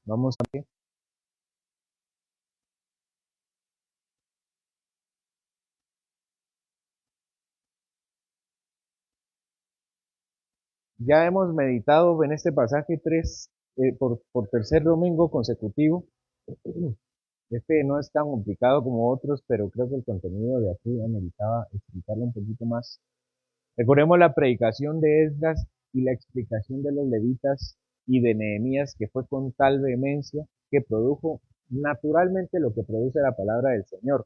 Vamos a ver. Ya hemos meditado en este pasaje por tercer domingo consecutivo. Este no es tan complicado como otros, pero creo que el contenido de aquí ameritaba explicarlo un poquito más. Recordemos la predicación de Esdras y la explicación de los levitas y de Nehemías, que fue con tal vehemencia que produjo naturalmente lo que produce la palabra del Señor.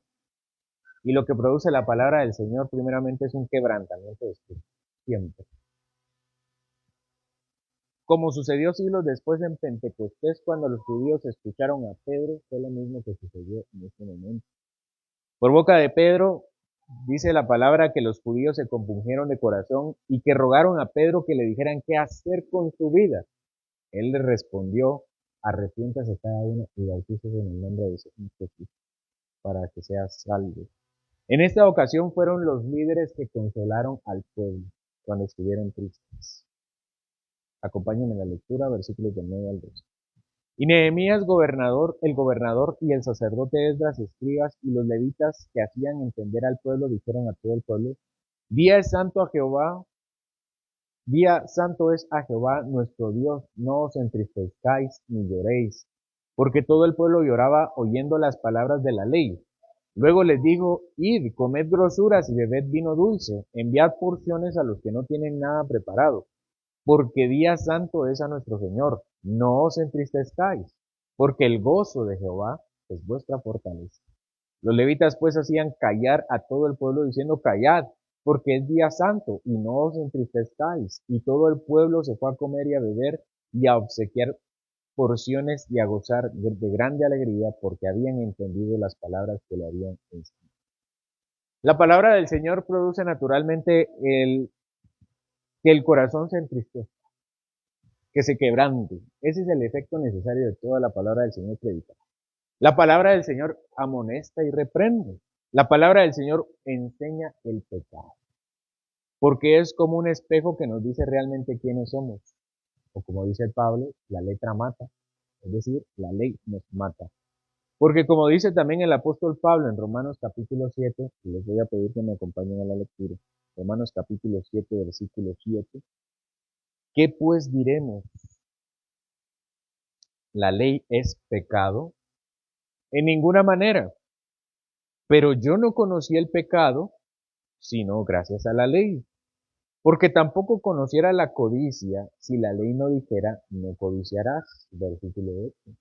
Y lo que produce la palabra del Señor primeramente es un quebrantamiento de espíritu, siempre. Como sucedió siglos después en Pentecostés, cuando los judíos escucharon a Pedro, fue lo mismo que sucedió en este momento. Por boca de Pedro dice la palabra que los judíos se compungieron de corazón y que rogaron a Pedro que le dijeran qué hacer con su vida. Él les respondió: arrepiéntase cada uno y bautícese en el nombre de Jesús para que seas salvo. En esta ocasión fueron los líderes que consolaron al pueblo cuando estuvieron tristes. Acompáñenme en la lectura, versículos del 9 al 12. Y Nehemías, el gobernador y el sacerdote Esdras, escribas y los levitas que hacían entender al pueblo dijeron a todo el pueblo: Día es santo a Jehová, día santo es a Jehová nuestro Dios, no os entristezcáis ni lloréis, porque todo el pueblo lloraba oyendo las palabras de la ley. Luego les dijo: id, comed grosuras y bebed vino dulce, enviad porciones a los que no tienen nada preparado, porque día santo es a nuestro Señor. No os entristezcáis, porque el gozo de Jehová es vuestra fortaleza. Los levitas pues hacían callar a todo el pueblo diciendo: callad, porque es día santo, y no os entristezcáis. Y todo el pueblo se fue a comer y a beber y a obsequiar porciones y a gozar de grande alegría, porque habían entendido las palabras que le habían enseñado. La palabra del Señor produce naturalmente que el corazón se entristezca, que se quebrante. Ese es el efecto necesario de toda la palabra del Señor predicada. La palabra del Señor amonesta y reprende. La palabra del Señor enseña el pecado, porque es como un espejo que nos dice realmente quiénes somos. O como dice el Pablo, la letra mata, es decir, la ley nos mata. Porque como dice también el apóstol Pablo en Romanos capítulo 7, y les voy a pedir que me acompañen a la lectura, Romanos capítulo 7, versículo 7, ¿qué pues diremos? ¿La ley es pecado? En ninguna manera. Pero yo no conocí el pecado, sino gracias a la ley. Porque tampoco conociera la codicia si la ley no dijera: no codiciarás. Versículo 8.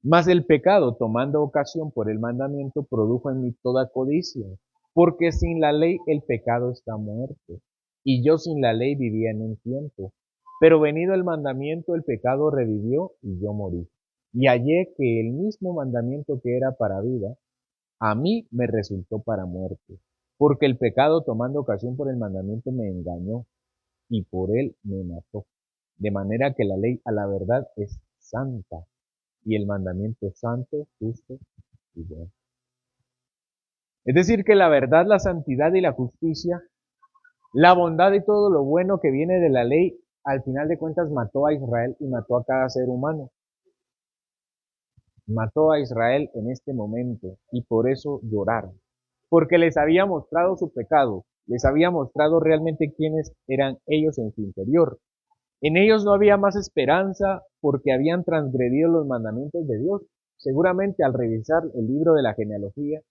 Mas el pecado, tomando ocasión por el mandamiento, produjo en mí toda codicia. Porque sin la ley el pecado está muerto. Y yo sin la ley vivía en un tiempo. Pero venido el mandamiento, el pecado revivió y yo morí. Y hallé que el mismo mandamiento que era para vida, a mí me resultó para muerte, porque el pecado, tomando ocasión por el mandamiento, me engañó y por él me mató. De manera que la ley a la verdad es santa y el mandamiento es santo, justo y bueno. Es decir, que la verdad, la santidad y la justicia, la bondad y todo lo bueno que viene de la ley, al final de cuentas mató a Israel y mató a cada ser humano. Mató a Israel en este momento y por eso lloraron. Porque les había mostrado su pecado, les había mostrado realmente quiénes eran ellos en su interior. En ellos no había más esperanza porque habían transgredido los mandamientos de Dios. Seguramente al revisar el libro de la genealogía,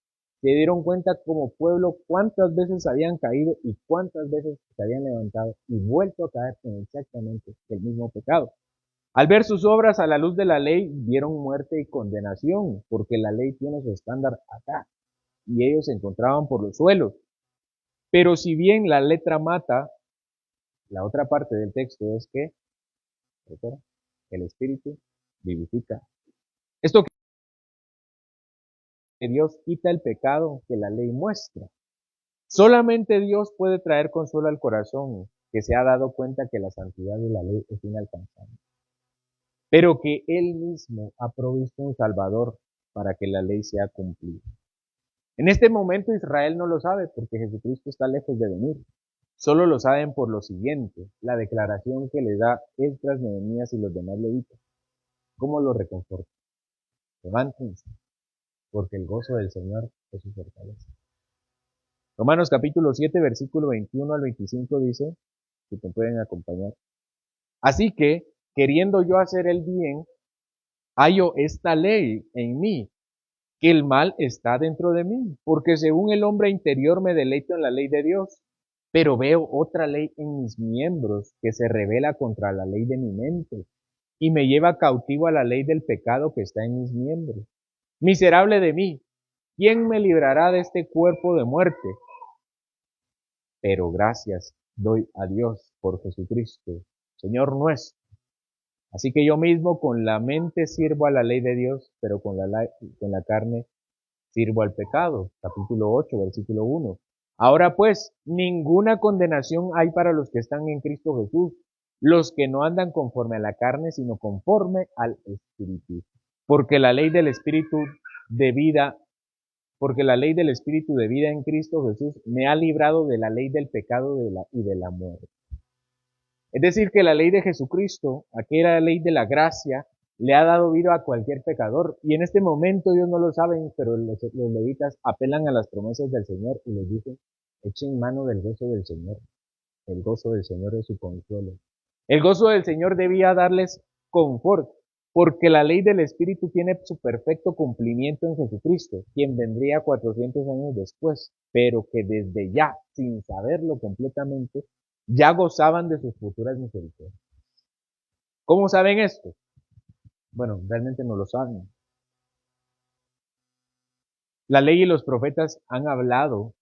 se dieron cuenta como pueblo cuántas veces habían caído y cuántas veces se habían levantado y vuelto a caer en exactamente el mismo pecado. Al ver sus obras a la luz de la ley, vieron muerte y condenación, porque la ley tiene su estándar acá, y ellos se encontraban por los suelos. Pero si bien la letra mata, la otra parte del texto es que el Espíritu vivifica. Esto que Dios quita el pecado que la ley muestra. Solamente Dios puede traer consuelo al corazón que se ha dado cuenta que la santidad de la ley es inalcanzable, pero que Él mismo ha provisto un Salvador para que la ley sea cumplida. En este momento Israel no lo sabe porque Jesucristo está lejos de venir. Solo lo saben por lo siguiente, la declaración que le da Esdras, Nehemías y los demás levitas. ¿Cómo lo reconforta? Levántense, porque el gozo del Señor es su fortaleza. Romanos capítulo 7, versículo 21 al 25 dice, si te pueden acompañar. Así que, queriendo yo hacer el bien, hallo esta ley en mí, que el mal está dentro de mí, porque según el hombre interior me deleito en la ley de Dios, pero veo otra ley en mis miembros que se revela contra la ley de mi mente y me lleva cautivo a la ley del pecado que está en mis miembros. Miserable de mí, ¿quién me librará de este cuerpo de muerte? Pero gracias doy a Dios por Jesucristo, Señor nuestro. Así que yo mismo con la mente sirvo a la ley de Dios, pero con la carne sirvo al pecado. Capítulo 8, versículo 1. Ahora pues, ninguna condenación hay para los que están en Cristo Jesús, los que no andan conforme a la carne, sino conforme al Espíritu. Porque la ley del Espíritu de vida, porque la ley del Espíritu de vida en Cristo Jesús me ha librado de la ley del pecado y de la muerte. Es decir, que la ley de Jesucristo, aquella ley de la gracia, le ha dado vida a cualquier pecador. Y en este momento ellos no lo saben, pero los levitas apelan a las promesas del Señor y les dicen, echen mano del gozo del Señor. El gozo del Señor es su consuelo. El gozo del Señor debía darles confort, porque la ley del Espíritu tiene su perfecto cumplimiento en Jesucristo, quien vendría 400 años después, pero que desde ya, sin saberlo completamente, ya gozaban de sus futuras misericordias. ¿Cómo saben esto? Bueno, realmente no lo saben. La ley y los profetas han hablado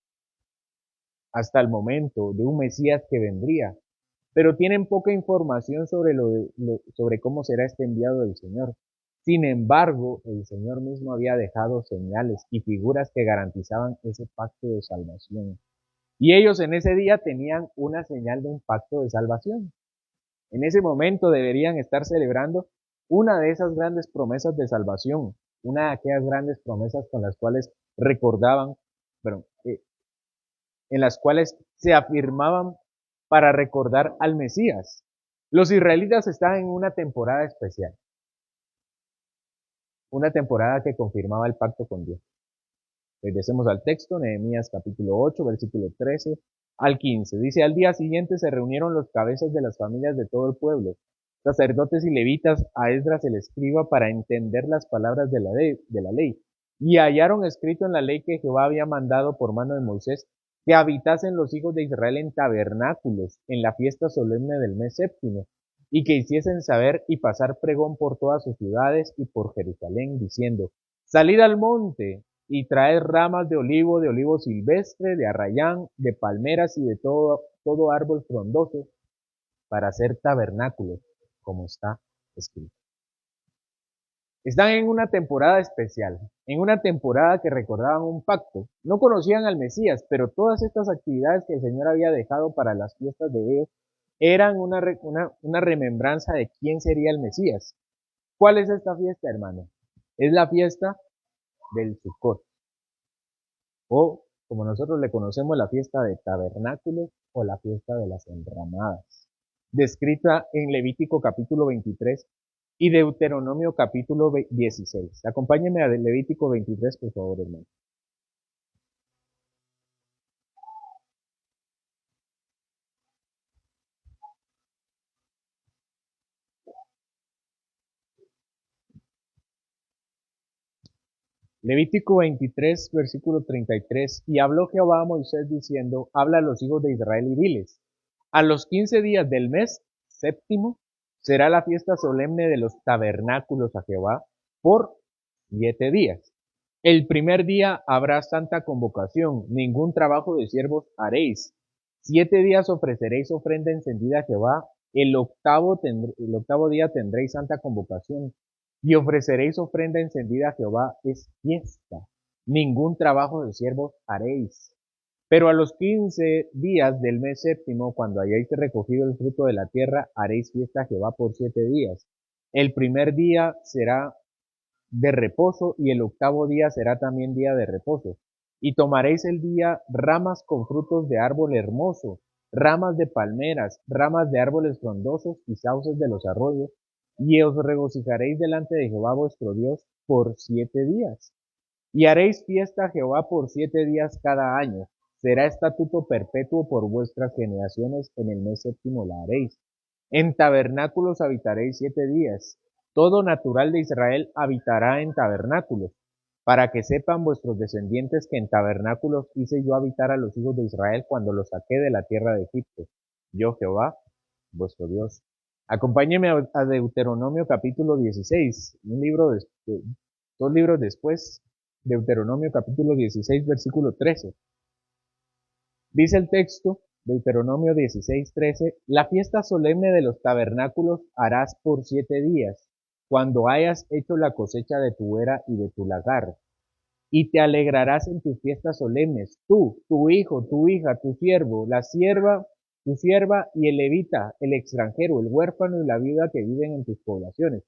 hasta el momento de un Mesías que vendría, pero tienen poca información sobre, sobre cómo será este enviado del Señor. Sin embargo, el Señor mismo había dejado señales y figuras que garantizaban ese pacto de salvación. Y ellos en ese día tenían una señal de un pacto de salvación. En ese momento deberían estar celebrando una de esas grandes promesas de salvación, una de aquellas grandes promesas con las cuales recordaban, bueno, en las cuales se afirmaban para recordar al Mesías. Los israelitas están en una temporada especial, una temporada que confirmaba el pacto con Dios. Regresemos al texto, Nehemías capítulo 8, versículo 13 al 15. Dice, al día siguiente se reunieron los cabezas de las familias de todo el pueblo, sacerdotes y levitas, a Esdras el escriba, para entender las palabras de la ley. Y hallaron escrito en la ley que Jehová había mandado por mano de Moisés, que habitasen los hijos de Israel en tabernáculos, en la fiesta solemne del mes séptimo, y que hiciesen saber y pasar pregón por todas sus ciudades y por Jerusalén, diciendo, salid al monte, y traed ramas de olivo silvestre, de arrayán, de palmeras y de todo árbol frondoso, para hacer tabernáculos, como está escrito. Están en una temporada especial, en una temporada que recordaban un pacto. No conocían al Mesías, pero todas estas actividades que el Señor había dejado para las fiestas de ellos eran una remembranza de quién sería el Mesías. ¿Cuál es esta fiesta, hermano? Es la fiesta del Sukkot, o como nosotros le conocemos, la fiesta de tabernáculos o la fiesta de las enramadas, descrita en Levítico capítulo 23 y Deuteronomio capítulo 16. Acompáñenme a Levítico 23, por favor, hermano. Levítico 23, versículo 33. Y habló Jehová a Moisés diciendo, habla a los hijos de Israel y diles, a los 15 días del mes séptimo será la fiesta solemne de los tabernáculos a Jehová por 7 días. El primer día habrá santa convocación, ningún trabajo de siervos haréis. 7 días ofreceréis ofrenda encendida a Jehová, el octavo día tendréis santa convocación, y ofreceréis ofrenda encendida a Jehová, es fiesta. Ningún trabajo de siervos haréis. Pero a los 15 días del mes séptimo, cuando hayáis recogido el fruto de la tierra, haréis fiesta a Jehová por 7 días. El primer día será de reposo y el octavo día será también día de reposo. Y tomaréis el día ramas con frutos de árbol hermoso, ramas de palmeras, ramas de árboles frondosos y sauces de los arroyos, y os regocijaréis delante de Jehová vuestro Dios por 7 días. Y haréis fiesta a Jehová por 7 días cada año. Será estatuto perpetuo por vuestras generaciones, en el mes séptimo la haréis. En tabernáculos habitaréis 7 días. Todo natural de Israel habitará en tabernáculos, para que sepan vuestros descendientes que en tabernáculos hice yo habitar a los hijos de Israel cuando los saqué de la tierra de Egipto. Yo Jehová, vuestro Dios. Acompáñeme a Deuteronomio capítulo 16, dos libros después, Deuteronomio capítulo 16, versículo 13. Dice el texto, Deuteronomio 16, 13, la fiesta solemne de los tabernáculos harás por 7 días, cuando hayas hecho la cosecha de tu era y de tu lagar. Y te alegrarás en tus fiestas solemnes, tú, tu hijo, tu hija, tu siervo, tu sierva y el levita, el extranjero, el huérfano y la viuda que viven en tus poblaciones.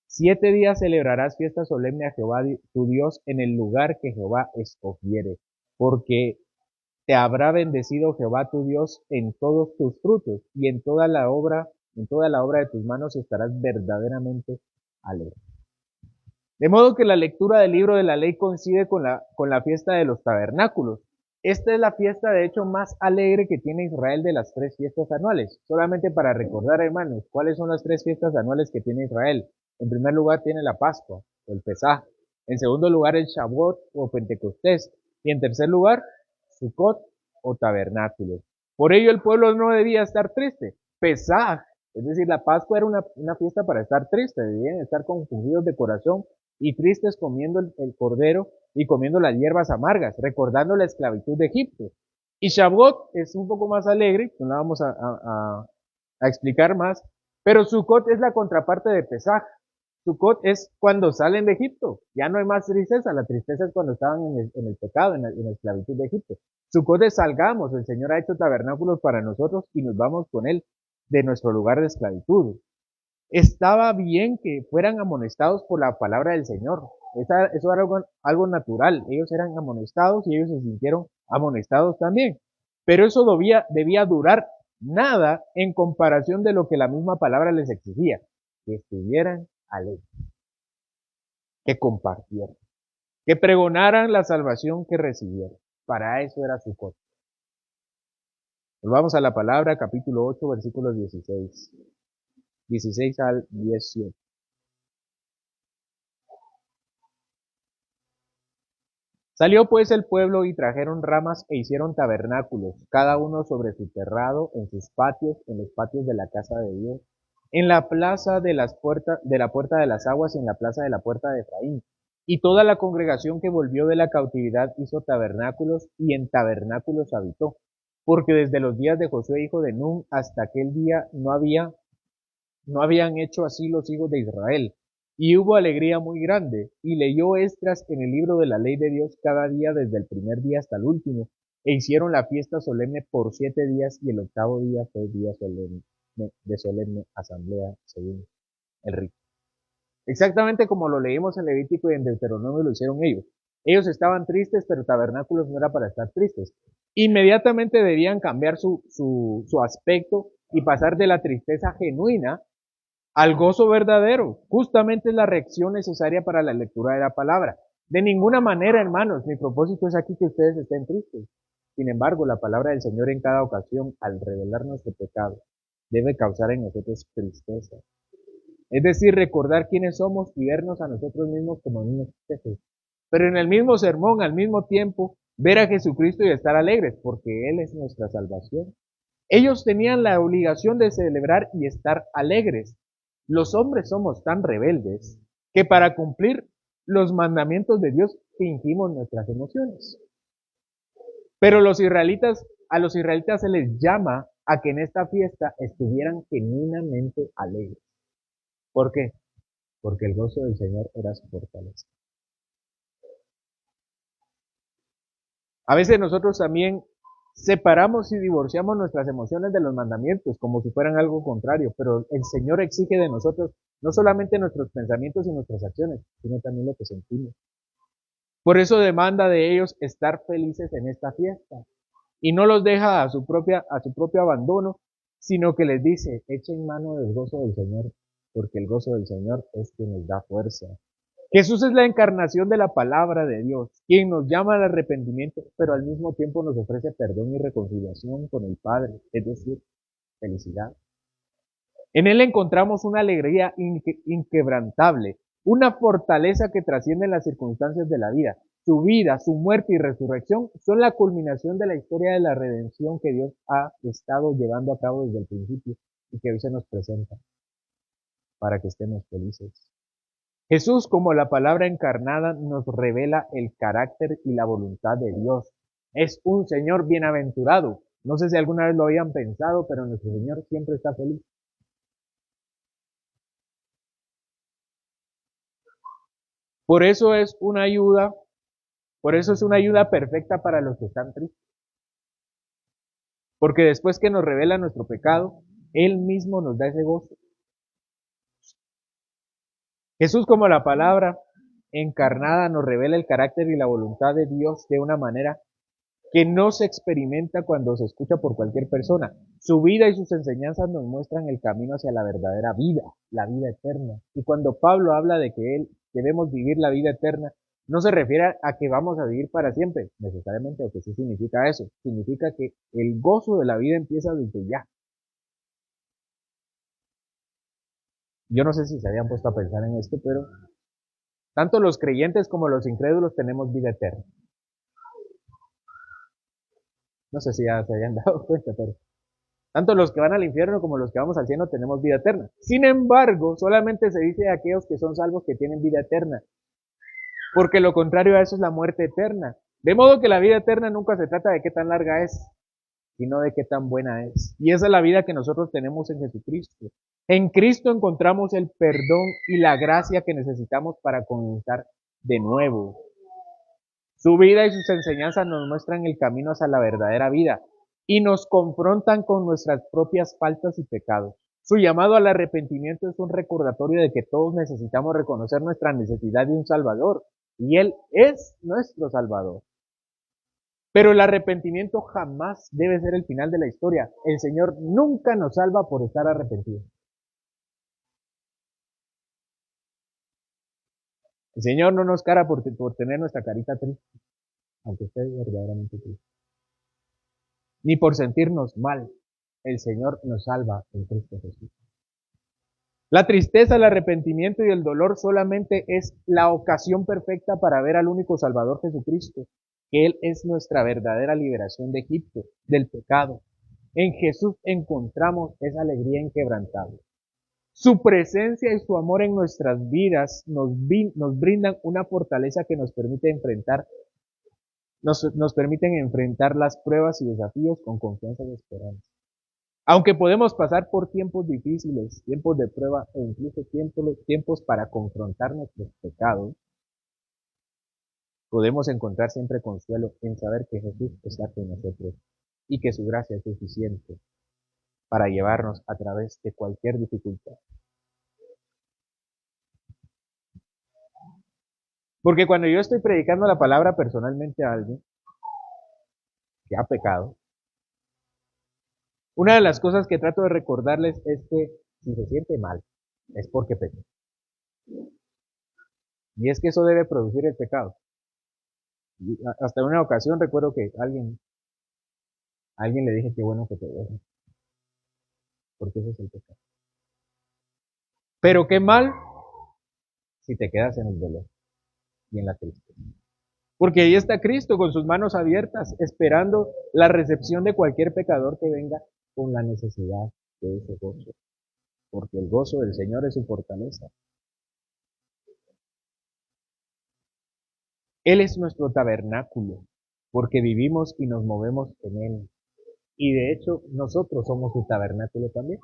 7 días celebrarás fiesta solemne a Jehová tu Dios en el lugar que Jehová escogiere, porque te habrá bendecido Jehová tu Dios en todos tus frutos, y en toda la obra de tus manos estarás verdaderamente alegre. De modo que la lectura del libro de la ley coincide con la fiesta de los tabernáculos. Esta es la fiesta, de hecho, más alegre que tiene Israel de las 3 fiestas anuales. Solamente para recordar, hermanos, ¿cuáles son las 3 fiestas anuales que tiene Israel? En primer lugar tiene la Pascua, o el Pesaj. En segundo lugar, el Shavuot, o Pentecostés. Y en tercer lugar, Sukkot, o tabernáculos. Por ello el pueblo no debía estar triste. Pesaj, es decir, la Pascua era una fiesta para estar triste. Debían estar confundidos de corazón y tristes comiendo el cordero y comiendo las hierbas amargas, recordando la esclavitud de Egipto. Y Shavuot es un poco más alegre, no la vamos a explicar más, pero Sukkot es la contraparte de Pesaj. Sukkot es cuando salen de Egipto, ya no hay más tristeza, la tristeza es cuando estaban en el pecado, en la esclavitud de Egipto. Sukkot es salgamos, el Señor ha hecho tabernáculos para nosotros y nos vamos con Él de nuestro lugar de esclavitud. Estaba bien que fueran amonestados por la palabra del Señor. Eso era algo natural. Ellos eran amonestados y ellos se sintieron amonestados también. Pero eso debía durar nada en comparación de lo que la misma palabra les exigía. Que estuvieran alegres, que compartieran, que pregonaran la salvación que recibieron. Para eso era su cosa. Volvamos a la palabra, capítulo 8, versículos 16 al 18. Salió pues el pueblo y trajeron ramas e hicieron tabernáculos, cada uno sobre su terrado, en sus patios, en los patios de la casa de Dios, en la plaza de la puerta de las aguas y en la plaza de la puerta de Efraín. Y toda la congregación que volvió de la cautividad hizo tabernáculos y en tabernáculos habitó, porque desde los días de Josué hijo de Nun hasta aquel día no habían hecho así los hijos de Israel. Y hubo alegría muy grande, y leyó Esdras en el libro de la ley de Dios cada día desde el primer día hasta el último, e hicieron la fiesta solemne por 7 días, y el octavo día fue día solemne, de solemne asamblea, según el rito. Exactamente como lo leímos en Levítico y en Deuteronomio lo hicieron ellos. Ellos estaban tristes, pero tabernáculos no era para estar tristes. Inmediatamente debían cambiar su aspecto y pasar de la tristeza genuina al gozo verdadero. Justamente es la reacción necesaria para la lectura de la palabra. De ninguna manera, hermanos, mi propósito es aquí que ustedes estén tristes. Sin embargo, la palabra del Señor en cada ocasión, al revelar nuestro pecado, debe causar en nosotros tristeza. Es decir, recordar quiénes somos y vernos a nosotros mismos como niños pequeños. Pero en el mismo sermón, al mismo tiempo, ver a Jesucristo y estar alegres, porque Él es nuestra salvación. Ellos tenían la obligación de celebrar y estar alegres. Los hombres somos tan rebeldes que para cumplir los mandamientos de Dios fingimos nuestras emociones. Pero a los israelitas se les llama a que en esta fiesta estuvieran genuinamente alegres. ¿Por qué? Porque el gozo del Señor era su fortaleza. A veces nosotros también separamos y divorciamos nuestras emociones de los mandamientos como si fueran algo contrario, pero el Señor exige de nosotros no solamente nuestros pensamientos y nuestras acciones, sino también lo que sentimos. Por eso demanda de ellos estar felices en esta fiesta y no los deja a su propio abandono, sino que les dice, echen mano del gozo del Señor porque el gozo del Señor es quien nos da fuerza. Jesús es la encarnación de la palabra de Dios, quien nos llama al arrepentimiento, pero al mismo tiempo nos ofrece perdón y reconciliación con el Padre, es decir, felicidad. En Él encontramos una alegría inquebrantable, una fortaleza que trasciende las circunstancias de la vida. Su vida, su muerte y resurrección son la culminación de la historia de la redención que Dios ha estado llevando a cabo desde el principio y que hoy se nos presenta para que estemos felices. Jesús, como la palabra encarnada, nos revela el carácter y la voluntad de Dios. Es un Señor bienaventurado. No sé si alguna vez lo habían pensado, pero nuestro Señor siempre está feliz. Por eso es una ayuda, por eso es una ayuda perfecta para los que están tristes. Porque después que nos revela nuestro pecado, Él mismo nos da ese gozo. Jesús, como la palabra encarnada, nos revela el carácter y la voluntad de Dios de una manera que no se experimenta cuando se escucha por cualquier persona. Su vida y sus enseñanzas nos muestran el camino hacia la verdadera vida, la vida eterna. Y cuando Pablo habla de que él debemos vivir la vida eterna, no se refiere a que vamos a vivir para siempre, necesariamente, aunque sí significa eso. Significa que el gozo de la vida empieza desde ya. Yo no sé si se habían puesto a pensar en esto, pero tanto los creyentes como los incrédulos tenemos vida eterna. No sé si ya se habían dado cuenta, pero tanto los que van al infierno como los que vamos al cielo tenemos vida eterna. Sin embargo, solamente se dice de aquellos que son salvos que tienen vida eterna, porque lo contrario a eso es la muerte eterna. De modo que la vida eterna nunca se trata de qué tan larga es, sino de qué tan buena es. Y esa es la vida que nosotros tenemos en Jesucristo. En Cristo encontramos el perdón y la gracia que necesitamos para comenzar de nuevo. Su vida y sus enseñanzas nos muestran el camino hacia la verdadera vida y nos confrontan con nuestras propias faltas y pecados. Su llamado al arrepentimiento es un recordatorio de que todos necesitamos reconocer nuestra necesidad de un Salvador, y Él es nuestro Salvador. Pero el arrepentimiento jamás debe ser el final de la historia. El Señor nunca nos salva por estar arrepentidos. El Señor no nos cara por tener nuestra carita triste, aunque esté verdaderamente triste, ni por sentirnos mal. El Señor nos salva en Cristo Jesús. La tristeza, el arrepentimiento y el dolor solamente es la ocasión perfecta para ver al único Salvador Jesucristo, que Él es nuestra verdadera liberación de Egipto, del pecado. En Jesús encontramos esa alegría inquebrantable. Su presencia y su amor en nuestras vidas nos brindan una fortaleza que nos permiten enfrentar las pruebas y desafíos con confianza y esperanza. Aunque podemos pasar por tiempos difíciles, tiempos de prueba e incluso tiempos para confrontar nuestros pecados, podemos encontrar siempre consuelo en saber que Jesús está con nosotros y que su gracia es suficiente para llevarnos a través de cualquier dificultad. Porque cuando yo estoy predicando la palabra personalmente a alguien que ha pecado, una de las cosas que trato de recordarles es que si se siente mal, es porque pecó. Y es que eso debe producir el pecado. Y hasta una ocasión recuerdo que a alguien le dije que bueno que te dejes, porque ese es el pecado. Pero qué mal si te quedas en el dolor y en la tristeza. Porque ahí está Cristo con sus manos abiertas, esperando la recepción de cualquier pecador que venga con la necesidad de ese gozo. Porque el gozo del Señor es su fortaleza. Él es nuestro tabernáculo, porque vivimos y nos movemos en Él. Y de hecho, nosotros somos su tabernáculo también.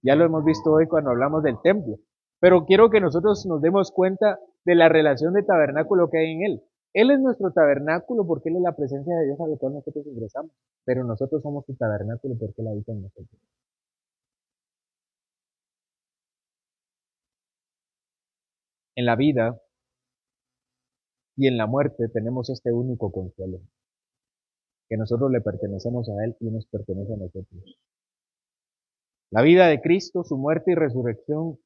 Ya lo hemos visto hoy cuando hablamos del templo. Pero quiero que nosotros nos demos cuenta de la relación de tabernáculo que hay en Él. Él es nuestro tabernáculo porque Él es la presencia de Dios a la cual nosotros ingresamos. Pero nosotros somos su tabernáculo porque Él habita en nosotros. En la vida y en la muerte tenemos este único consuelo, que nosotros le pertenecemos a Él y nos pertenece a nosotros. La vida de Cristo, su muerte y resurrección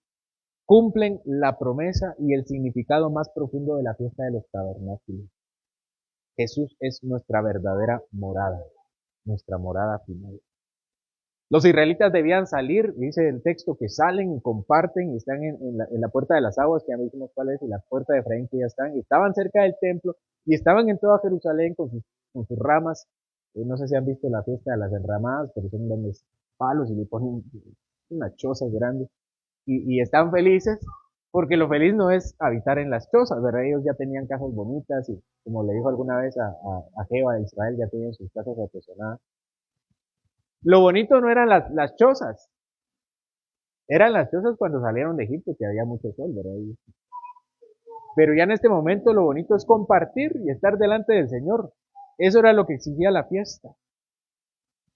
cumplen la promesa y el significado más profundo de la fiesta de los tabernáculos. Jesús es nuestra verdadera morada, nuestra morada final. Los israelitas debían salir, dice el texto, que salen y comparten y están en la puerta de las aguas, que ya no dijimos cuál es, y la puerta de Efraín, que ya están, y estaban cerca del templo y estaban en toda Jerusalén con sus ramas. No sé si han visto la fiesta de las enramadas, pero son grandes palos y le ponen unas chozas grandes y están felices porque lo feliz no es habitar en las chozas, ¿verdad? Ellos ya tenían casas bonitas y como le dijo alguna vez a Jeba de Israel, ya tenían sus casas atesonadas. Lo bonito no eran las chozas, eran las chozas cuando salieron de Egipto, que había mucho sol, ¿verdad? Pero ya en este momento lo bonito es compartir y estar delante del Señor. Eso era lo que exigía la fiesta.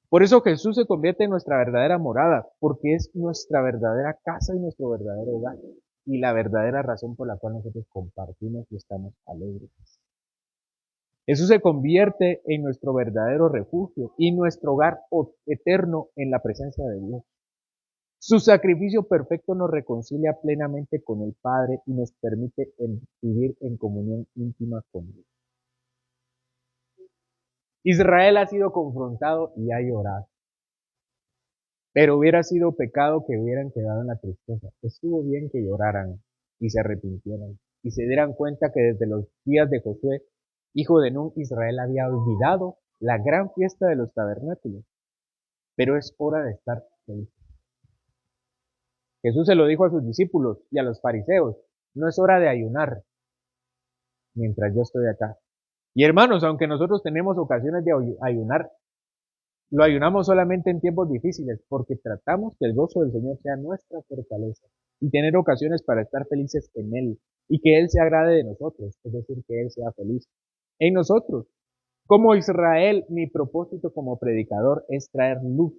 Por eso Jesús se convierte en nuestra verdadera morada, porque es nuestra verdadera casa y nuestro verdadero hogar, y la verdadera razón por la cual nosotros compartimos y estamos alegres. Jesús se convierte en nuestro verdadero refugio y nuestro hogar eterno en la presencia de Dios. Su sacrificio perfecto nos reconcilia plenamente con el Padre y nos permite vivir en comunión íntima con Él. Israel ha sido confrontado y ha llorado. Pero hubiera sido pecado que hubieran quedado en la tristeza. Estuvo bien que lloraran y se arrepintieran y se dieran cuenta que desde los días de Josué, hijo de Nun, Israel había olvidado la gran fiesta de los tabernáculos. Pero es hora de estar feliz. Jesús se lo dijo a sus discípulos y a los fariseos. No es hora de ayunar mientras yo estoy acá. Y hermanos, aunque nosotros tenemos ocasiones de ayunar, lo ayunamos solamente en tiempos difíciles, porque tratamos que el gozo del Señor sea nuestra fortaleza y tener ocasiones para estar felices en Él y que Él se agrade de nosotros, es decir, que Él sea feliz en nosotros. Como Israel, mi propósito como predicador es traer luz,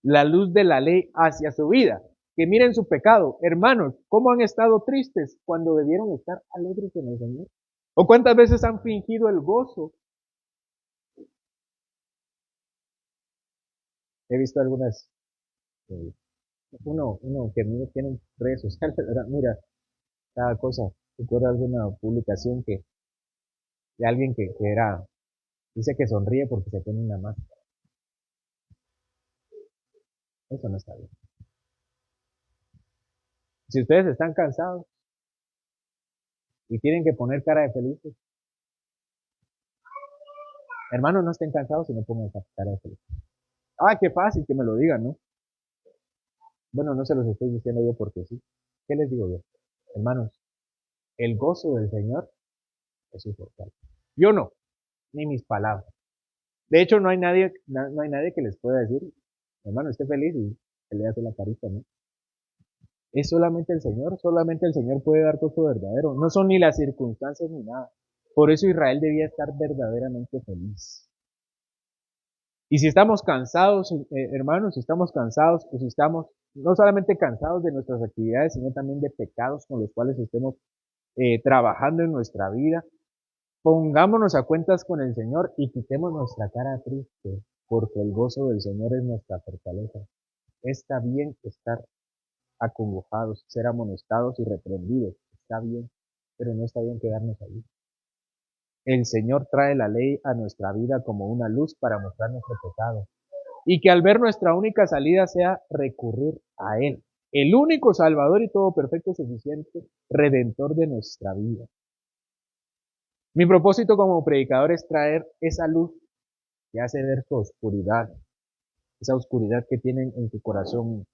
la luz de la ley hacia su vida. Que miren su pecado. Hermanos, ¿cómo han estado tristes cuando debieron estar alegres en el Señor? ¿O cuántas veces han fingido el gozo? He visto algunas, eh, uno que tiene redes sociales, ¿verdad? Mira, cada cosa. Recuerdo alguna publicación de alguien que dice que sonríe porque se pone una máscara. Eso no está bien. Si ustedes están cansados y tienen que poner cara de felices, hermanos, no estén cansados y no pongan cara de felices. Ah, qué fácil que me lo digan, ¿no? Bueno, no se los estoy diciendo yo porque sí. ¿Qué les digo yo? Hermanos, el gozo del Señor es su fortaleza. Yo no, ni mis palabras. De hecho, no hay nadie que les pueda decir, hermano, esté feliz y se le hace la carita, ¿no? Es solamente el Señor puede dar gozo verdadero. No son ni las circunstancias ni nada. Por eso Israel debía estar verdaderamente feliz. Y si estamos cansados, hermanos, si estamos cansados, pues si estamos no solamente cansados de nuestras actividades, sino también de pecados con los cuales estemos trabajando en nuestra vida, pongámonos a cuentas con el Señor y quitemos nuestra cara triste, porque el gozo del Señor es nuestra fortaleza. Está bien estar acongojados, ser amonestados y reprendidos, está bien, pero no está bien quedarnos ahí. El Señor trae la ley a nuestra vida como una luz para mostrar nuestro pecado y que al ver nuestra única salida sea recurrir a Él, el único Salvador y todo perfecto, suficiente, Redentor de nuestra vida. Mi propósito como predicador es traer esa luz que hace ver su oscuridad, esa oscuridad que tienen en tu corazón,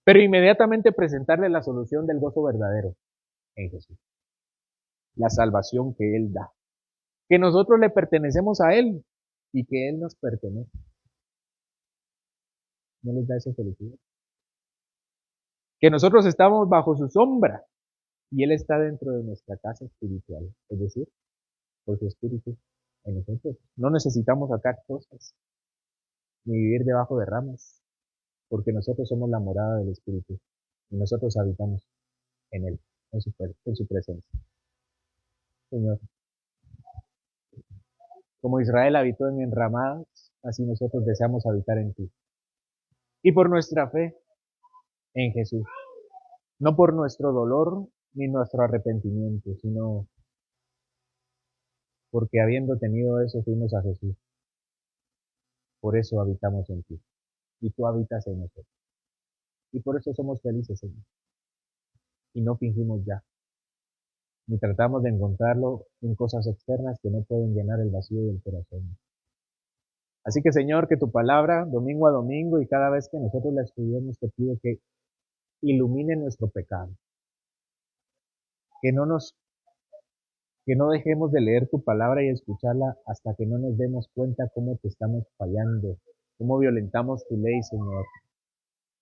pero inmediatamente presentarle la solución del gozo verdadero en Jesús, la salvación que Él da, que nosotros le pertenecemos a Él y que Él nos pertenece. ¿No les da esa felicidad? Que nosotros estamos bajo su sombra y Él está dentro de nuestra casa espiritual, es decir, por su espíritu en nosotros. No necesitamos sacar cosas ni vivir debajo de ramas, porque nosotros somos la morada del espíritu y nosotros habitamos en Él, en su presencia. Señor, como Israel habitó en enramadas, así nosotros deseamos habitar en ti. Y por nuestra fe, en Jesús. No por nuestro dolor ni nuestro arrepentimiento, sino porque habiendo tenido eso fuimos a Jesús. Por eso habitamos en ti. Y tú habitas en nosotros. Y por eso somos felices, Señor. Y no fingimos ya, ni tratamos de encontrarlo en cosas externas que no pueden llenar el vacío del corazón. Así que, Señor, que tu palabra, domingo a domingo y cada vez que nosotros la estudiemos, te pido que ilumine nuestro pecado. Que no nos, que no dejemos de leer tu palabra y escucharla hasta que no nos demos cuenta cómo te estamos fallando, cómo violentamos tu ley, Señor.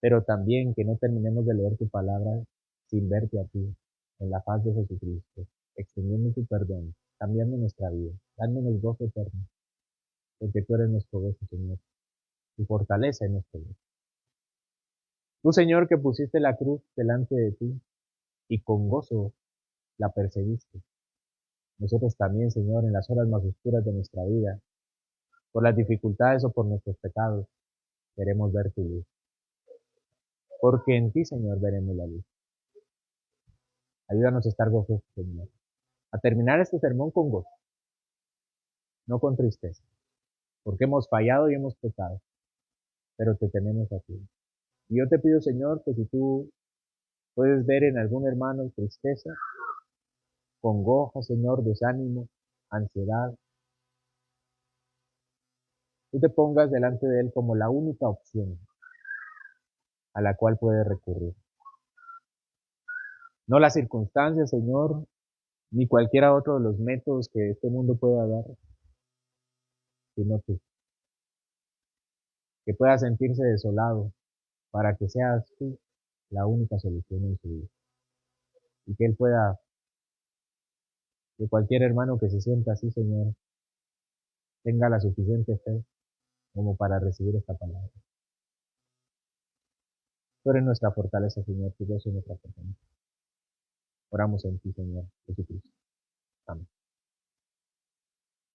Pero también que no terminemos de leer tu palabra sin verte a ti, en la paz de Jesucristo, extendiendo tu perdón, cambiando nuestra vida, dándonos gozo eterno, porque tú eres nuestro gozo, Señor, y fortaleza en nuestro gozo. Tú, Señor, que pusiste la cruz delante de ti y con gozo la perseguiste. Nosotros también, Señor, en las horas más oscuras de nuestra vida, por las dificultades o por nuestros pecados, queremos ver tu luz. Porque en ti, Señor, veremos la luz. Ayúdanos a estar gozosos, Señor. A terminar este sermón con gozo, no con tristeza. Porque hemos fallado y hemos pecado, pero te tenemos a ti. Y yo te pido, Señor, que si tú puedes ver en algún hermano tristeza, congoja, Señor, desánimo, ansiedad, tú te pongas delante de él como la única opción a la cual puede recurrir. No las circunstancias, Señor, ni cualquiera otro de los métodos que este mundo pueda dar, sino tú. Que pueda sentirse desolado para que seas tú la única solución en su vida. Y que él pueda, que cualquier hermano que se sienta así, Señor, tenga la suficiente fe como para recibir esta palabra. Tú eres nuestra fortaleza, Señor, tú eres nuestra fortaleza. Oramos en ti, Señor Jesucristo. Amén.